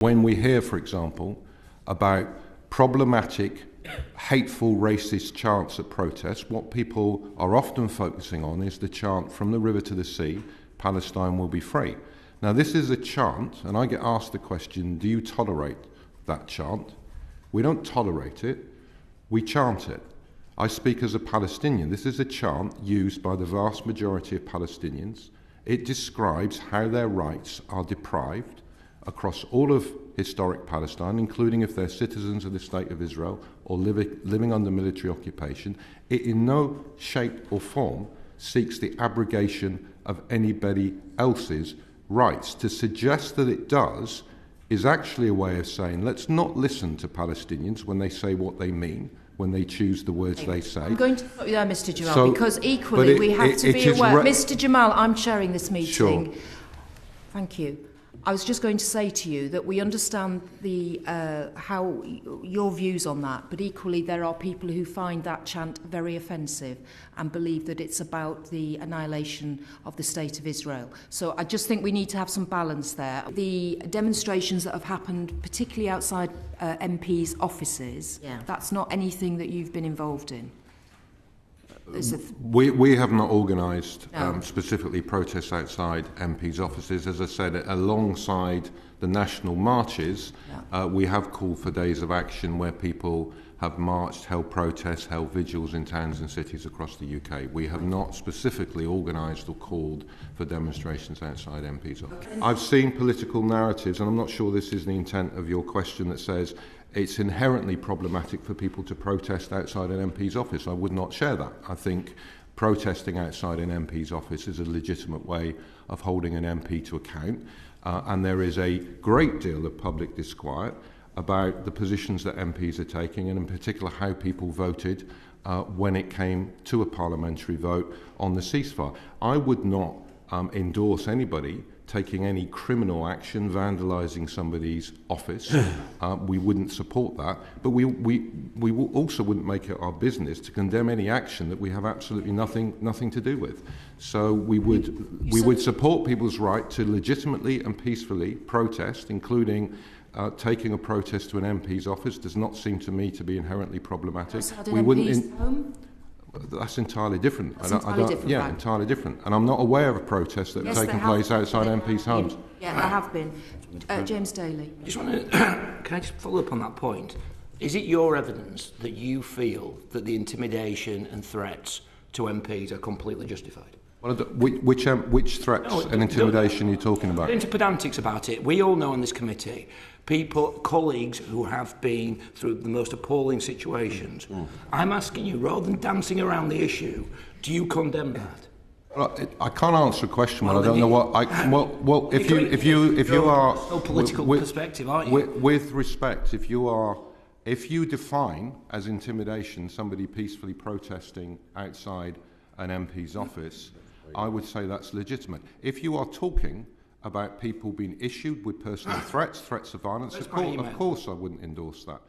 When we hear, for example, about problematic, hateful, racist chants at protests, what people are often focusing on is the chant "From the river to the sea, Palestine will be free." Now, this is a chant, and I get asked the question, do you tolerate that chant? We don't tolerate it, we chant it. I speak as a Palestinian. This is a chant used by the vast majority of Palestinians. It describes how their rights are deprived across all of historic Palestine, including if they're citizens of the State of Israel or living under military occupation. It in no shape or form seeks the abrogation of anybody else's rights. To suggest that it does is actually a way of saying, let's not listen to Palestinians when they say what they mean, when they choose the words they say. I'm going to stop you there, Mr. Jamal, because equally we have to be aware. Mr. Jamal, I'm chairing this meeting. Sure. Thank you. I was just going to say to you that we understand how your views on that, but equally there are people who find that chant very offensive and believe that it's about the annihilation of the State of Israel. So I just think we need to have some balance there. The demonstrations that have happened, particularly outside MPs' offices, that's not anything that you've been involved in. We have not organised specifically protests outside MPs' offices. As I said, alongside the national marches, we have called for days of action where people have marched, held protests, held vigils in towns and cities across the UK. We have not specifically organised or called for demonstrations outside MPs' offices. I've seen political narratives, and I'm not sure this is the intent of your question, that says it's inherently problematic for people to protest outside an MP's office. I would not share that. I think protesting outside an MP's office is a legitimate way of holding an MP to account, and there is a great deal of public disquiet about the positions that MPs are taking, and in particular how people voted when it came to a parliamentary vote on the ceasefire. I would not endorse anybody taking any criminal action, vandalising somebody's office. We wouldn't support that, but we also wouldn't make it our business to condemn any action that we have absolutely nothing to do with. So we would support people's right to legitimately and peacefully protest, including taking a protest to an MP's office. Does not seem to me to be inherently problematic. We wouldn't. That's entirely different. Right. Entirely different. And I'm not aware of a protest that has taken place outside MPs' homes. Yeah, there have been. James Daly. Can I just follow up on that point? Is it your evidence that you feel that the intimidation and threats to MPs are completely justified? Well, which threats and intimidation are you talking about? Into pedantics about it. We all know on this committee colleagues who have been through the most appalling situations. I'm asking you, rather than dancing around the issue, do you condemn that? Well, I can't answer a question when I don't know what. If you are no political perspective, aren't you? With respect, if you define as intimidation somebody peacefully protesting outside an MP's office, I would say that's legitimate. If you are talking about people being issued with personal threats of violence, of course I wouldn't endorse that.